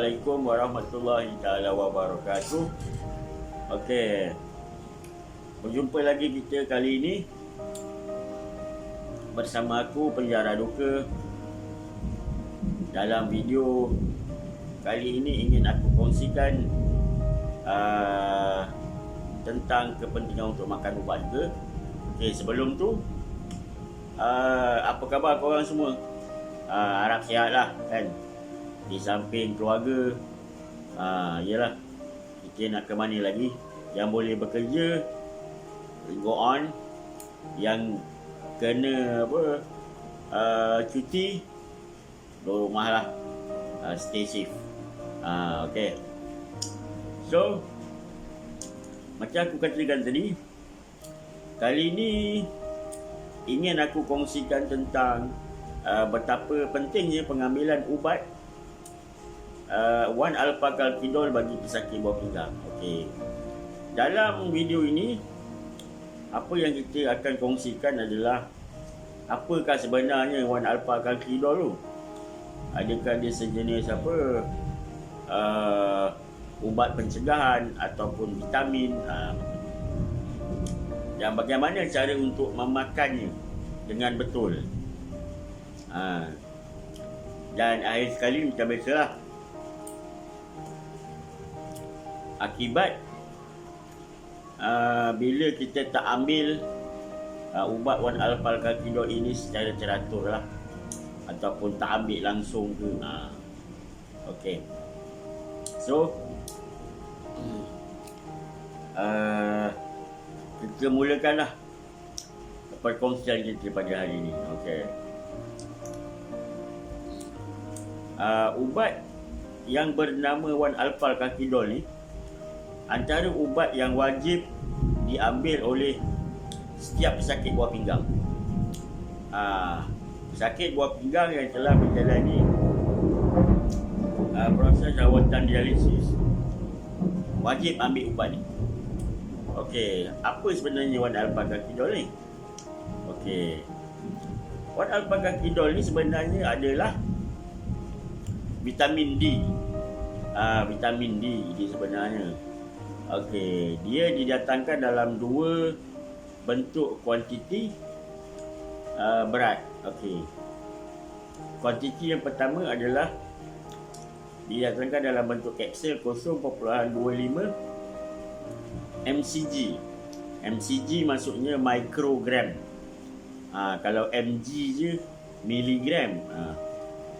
Assalamualaikum warahmatullahi taala wabarakatuh. Okey. Berjumpa lagi kita kali ini bersama aku Penjara Duka. Dalam video kali ini ingin aku kongsikan tentang kepentingan untuk makan ubat juga. Okey, sebelum tu apa khabar korang semua? Harap sihat lah kan. Di samping keluarga, yalah, kita nak ke mana lagi? Yang boleh bekerja, go on. Yang kena cuti, duduk rumah lah, stay safe. Okay. So, macam aku katakan tadi, kali ni ingin aku kongsikan tentang betapa pentingnya pengambilan ubat 1-alpha-galkidol bagi pesakit buah pinggang. Okey. Dalam video ini, apa yang kita akan kongsikan adalah apakah sebenarnya 1-alpha-galkidol tu? Adakah dia sejenis ubat pencegahan ataupun vitamin? Dan bagaimana cara untuk memakannya dengan betul? Dan akhir sekali macam biasalah, akibat bila kita tak ambil ubat 1-alpha-galkidol ini secara teratur lah, ataupun tak ambil langsung ke. Okay. So kita mulakanlah perkongsian kita pada hari ini. Okay. Ubat yang bernama 1-alpha-galkidol ni antara ubat yang wajib diambil oleh setiap pesakit buah pinggang. Pesakit buah pinggang yang telah menjalani proses rawatan dialisis wajib ambil ubat ni. Okey, apa sebenarnya 1-alpha-galkidol ni? Okey, 1-alpha-galkidol ni sebenarnya adalah vitamin D. Vitamin D dia sebenarnya. Okey, dia didatangkan dalam dua bentuk kuantiti berat. Okey. Kuantiti yang pertama adalah didatangkan dalam bentuk kapsul 0.25 mcg. mcg maksudnya mikrogram. Kalau mg je miligram.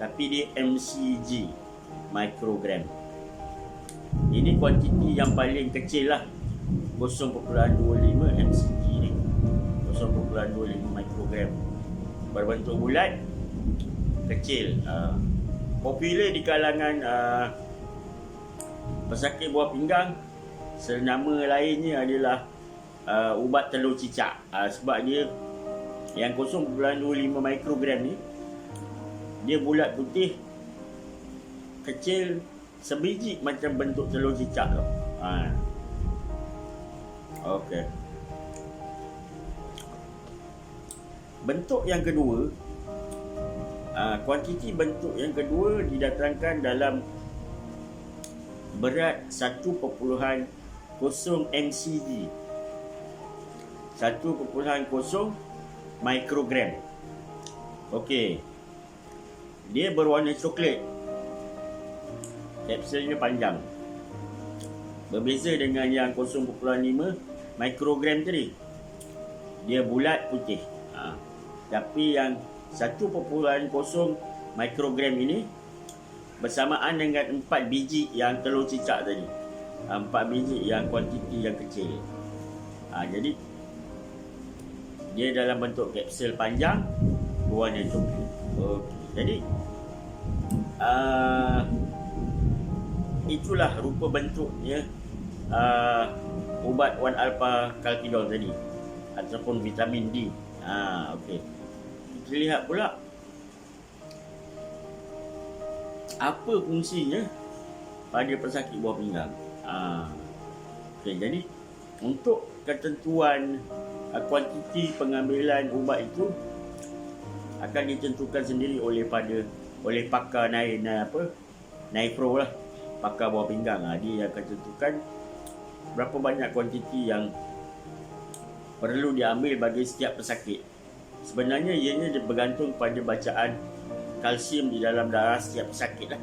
Tapi dia mcg, mikrogram. Ini kuantiti yang paling kecil lah, 0.25 mcg ni, 0.25 mikrogram. Berbentuk bulat, kecil. Popular di kalangan pesakit buah pinggang. Senama lainnya adalah ubat telur cicak. Sebab dia yang 0.25 mikrogram ni, dia bulat putih, kecil, sebiji macam bentuk telur cicak tu. Okey. Bentuk yang kedua, kuantiti bentuk yang kedua didatangkan dalam berat 1.0 mcg, 1.0 mikrogram. Okey. Dia berwarna coklat. Kapsulnya panjang. Berbeza dengan yang 0.5 mikrogram tadi. Dia bulat putih. Tapi yang 1.0 mikrogram ini bersamaan dengan 4 biji yang telur cicak tadi. 4 biji yang kuantiti yang kecil. Jadi dia dalam bentuk kapsul panjang berwarna coklat. Okey. Jadi itulah rupa bentuknya ubat 1-alpha-galkidol tadi, ataupun vitamin D. Okey. Kita lihat pula apa fungsinya pada pesakit buah pinggang. Okey, jadi untuk ketentuan kuantiti pengambilan ubat itu akan ditentukan sendiri oleh pakar Naipro lah. pakar buah pinggang. Dia akan tentukan berapa banyak kuantiti yang perlu diambil bagi setiap pesakit. Sebenarnya ianya bergantung pada bacaan kalsium di dalam darah setiap pesakit lah.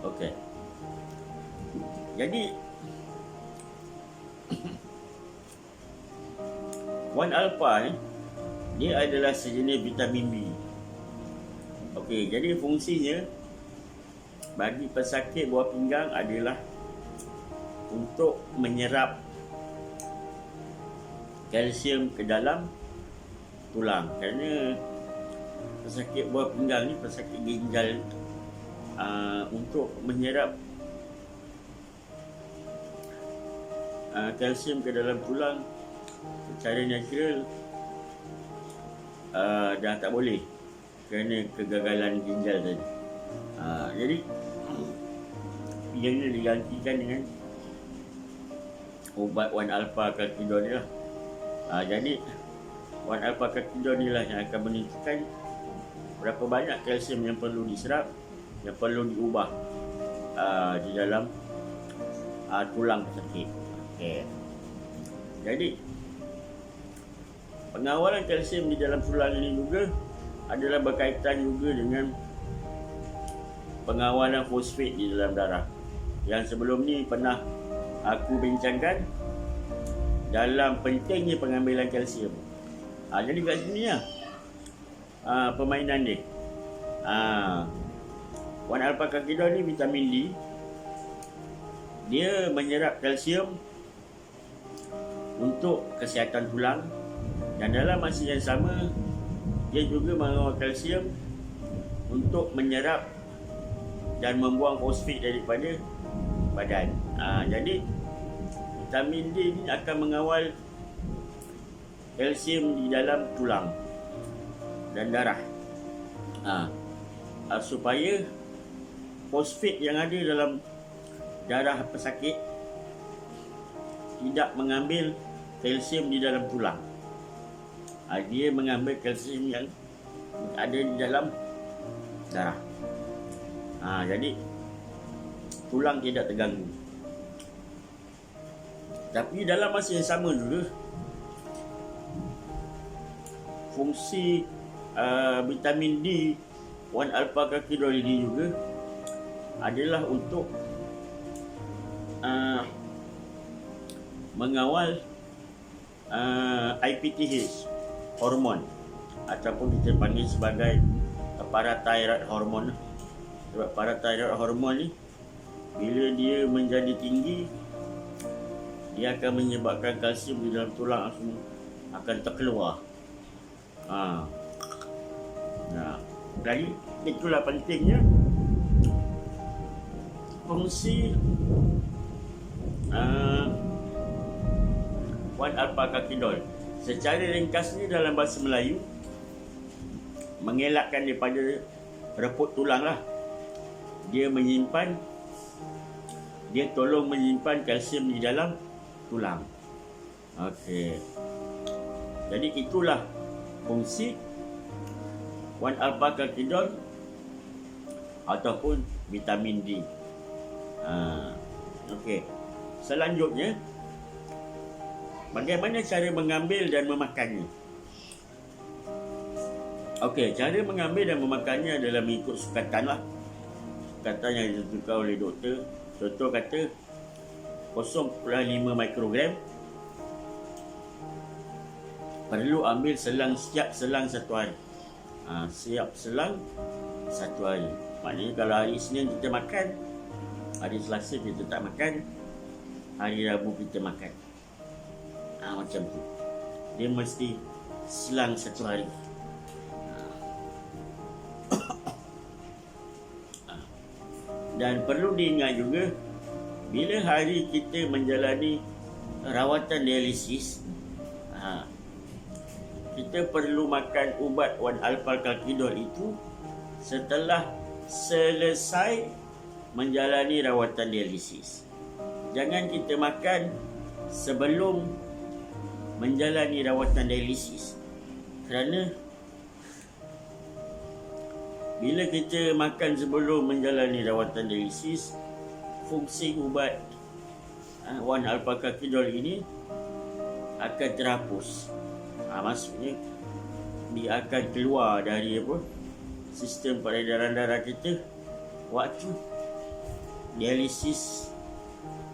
Okey. Jadi 1-alpha ni dia adalah sejenis vitamin B. Okey, jadi fungsinya bagi pesakit buah pinggang adalah untuk menyerap kalsium ke dalam tulang. Kerana pesakit buah pinggang ni, pesakit ginjal, untuk menyerap kalsium ke dalam tulang secara natural dah tak boleh kerana kegagalan ginjal tadi. Jadi ianya digantikan dengan ubat 1-alpha calcidone ni lah. Jadi 1-alpha calcidone ni lah yang akan menentukan berapa banyak kalsium yang perlu diserap, yang perlu diubah di dalam tulang pesakit. Okay. Jadi pengawalan kalsium di dalam tulang ini juga adalah berkaitan juga dengan pengawalan fosfat di dalam darah, yang sebelum ni pernah aku bincangkan dalam pentingnya pengambilan kalsium. Jadi kat sini lah permainan dia. 1-alpha calcidone ni vitamin D. Dia menyerap kalsium untuk kesihatan tulang, dan dalam masa yang sama dia juga mengawal kalsium untuk menyerap dan membuang fosfat daripada badan. Jadi vitamin D ni akan mengawal kalsium di dalam tulang dan darah, supaya fosfat yang ada dalam darah pesakit tidak mengambil kalsium di dalam tulang. Dia mengambil kalsium yang ada di dalam darah. Jadi tulang tidak terganggu. Tapi dalam masa yang sama juga, fungsi vitamin D 1-alpha calcidone ini juga adalah untuk mengawal IPTH hormon, ataupun kita panggil sebagai parathyroid hormon. Sebab parathyroid hormon ni bila dia menjadi tinggi, dia akan menyebabkan kalsium di dalam tulang akan terkeluar. Jadi itulah pentingnya fungsi 1-alpha calcidone. Secara ringkasnya dalam bahasa Melayu, mengelakkan daripada reput tulang lah. Dia tolong menyimpan kalsium di dalam tulang. Okey. Jadi itulah fungsi 1-alpha calcidone ataupun vitamin D. Okey. Selanjutnya, bagaimana cara mengambil dan memakannya? Okey, cara mengambil dan memakannya adalah mengikut sukatan lah. Sukatan yang ditentukan oleh doktor. Contoh kata 0.5 mikrogram perlu ambil setiap selang 1 hari. Setiap selang 1 hari. Maknanya kalau hari Isnin kita makan, hari Selasa kita tak makan, hari Rabu kita makan. Macam tu. Dia mesti selang 1 hari. Dan perlu diingat juga, bila hari kita menjalani rawatan dialisis, kita perlu makan ubat 1-alpha calcidone itu setelah selesai menjalani rawatan dialisis. Jangan kita makan sebelum menjalani rawatan dialisis, kerana bila kita makan sebelum menjalani rawatan dialisis, fungsi ubat 1-alpha-kakidol ini akan terhapus. Maksudnya dia akan keluar dari sistem peredaran darah kita waktu dialisis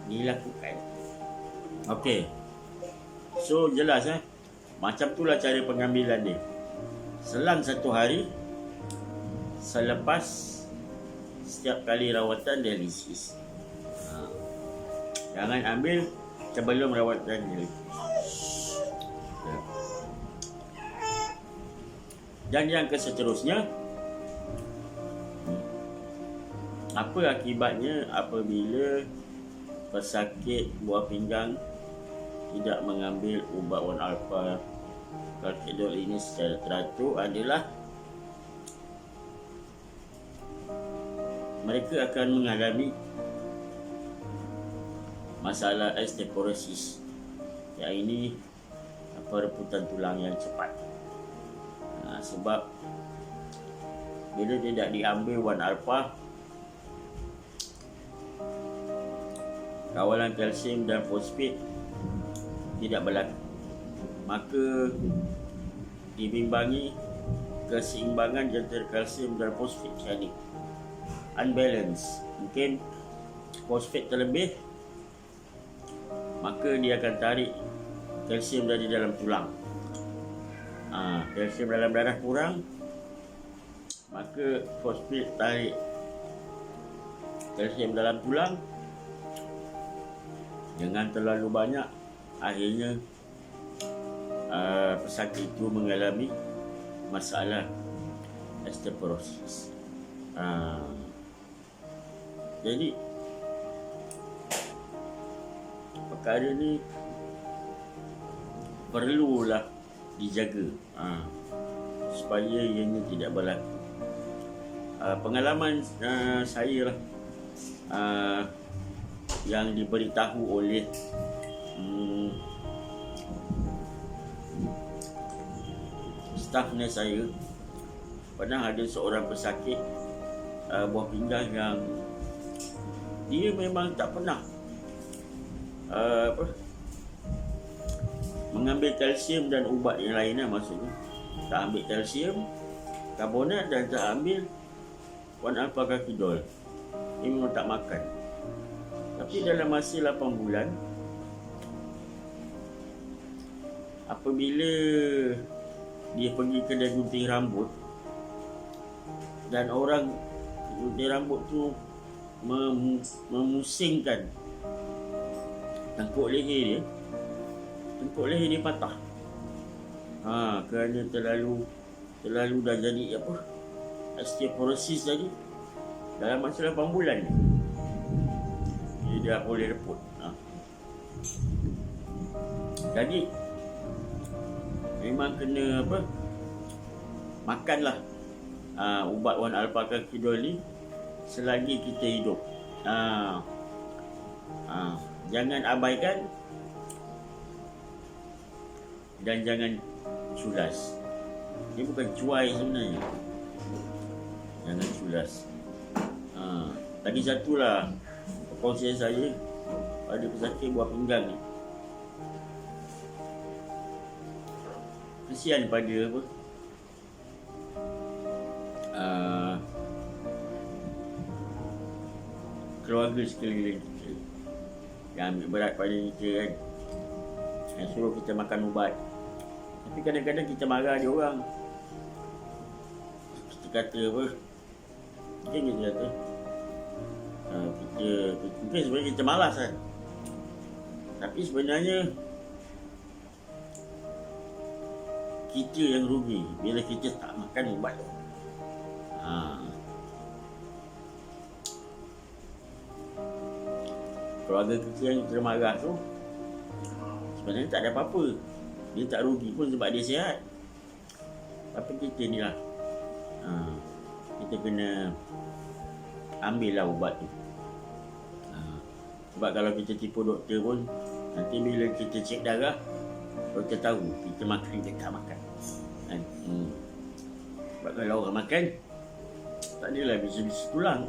dilakukan. Okey. So jelas macam itulah cara pengambilan dia. Selang 1 hari selepas setiap kali rawatan dialisis. Jangan ambil sebelum rawatan dialisis. Dan yang seterusnya, apa akibatnya apabila pesakit buah pinggang tidak mengambil ubat 1-alpha-kakidol ini secara teratur adalah mereka akan mengalami masalah osteoporosis. Yang ini perebutan tulang yang cepat. Sebab bila tidak diambil 1-alpha, kawalan kalsium dan fosfat tidak berlaku. Maka dibimbangi keseimbangan antara kalsium dan fosfat jadi unbalance. Mungkin fosfat terlebih, maka dia akan tarik kalsium dari dalam tulang. Kalsium dalam darah kurang, maka fosfat tarik kalsium dalam tulang. Jangan terlalu banyak, akhirnya pesakit itu mengalami masalah osteoporosis. Jadi perkara ni perlulah dijaga supaya ianya tidak berlaku. Pengalaman saya lah yang diberitahu oleh staf nurse saya, pernah ada seorang pesakit buah pinggang yang dia memang tak pernah mengambil kalsium dan ubat yang lainnya. Maksudnya tak ambil kalsium, karbonat dan tak ambil 1-alpha-kakidol. Dia memang tak makan. Tapi dalam masa 8 bulan, apabila dia pergi kedai gunting rambut dan orang gunting rambut tu memusingkan tengkuk leher dia patah. Kerana terlalu dah jadi osteoporosis tadi. Dalam masa 8 bulan dia dah boleh reput. Jadi memang kena makanlah ubat 1-alpha-kakidol ni selagi kita hidup. Jangan abaikan dan jangan culas. Dia bukan cuai sebenarnya. Jangan culas. Lagi satulah perkongsian saya pada pesakit buah pinggang ni. Kesian pada keluarga sekeliling kita yang ambil berat pada kita kan, yang suruh kita makan ubat. Tapi kadang-kadang kita marah dia orang. Kita kata mungkin kita kata mungkin sebenarnya kita malas kan. Tapi sebenarnya kita yang rugi bila kita tak makan ubat tu. Keluarga kita yang termarah tu sebenarnya tak ada apa-apa. Dia tak rugi pun sebab dia sihat. Tapi kita ni lah, kita kena ambil lah ubat tu. Sebab kalau kita tipu doktor pun, nanti bila kita cek darah, doktor tahu kita makan ke tak makan. Sebab kalau orang makan, Tak adalah bisi-bisi tulang.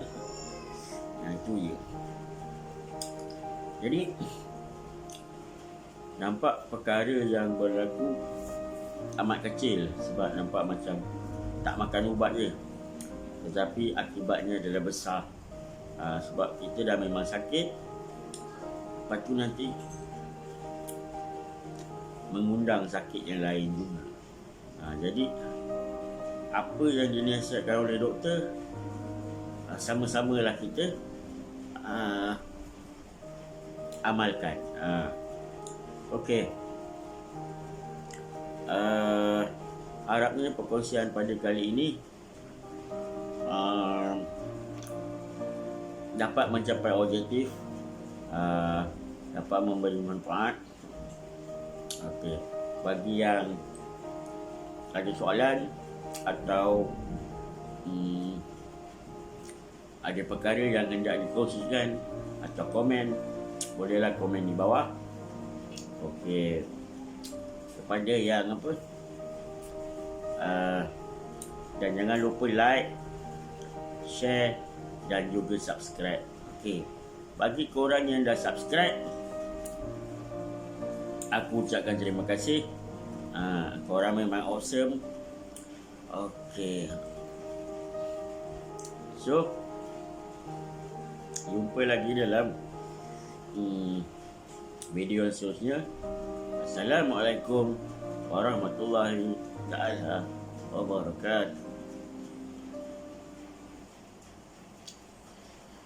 Itu je. Jadi nampak perkara yang berlaku amat kecil sebab nampak macam tak makan ubat je, tetapi akibatnya adalah besar. Sebab kita dah memang sakit, lepas tu nanti mengundang sakit yang lain juga. Jadi apa yang dinasihatkan oleh doktor, sama-samalah kita amalkan. Okey. Harapnya perkongsian pada kali ini dapat mencapai objektif, dapat memberi manfaat. Okey. Bagi yang ada soalan atau ada perkara yang hendak dikongsikan atau komen, bolehlah komen di bawah. Okey. Kepada yang dan jangan lupa like, share dan juga subscribe. Okey. Bagi korang yang dah subscribe, aku ucapkan terima kasih. Korang memang awesome. Okey. So, jumpa lagi dalam video seterusnya. Assalamualaikum warahmatullahi wabarakatuh.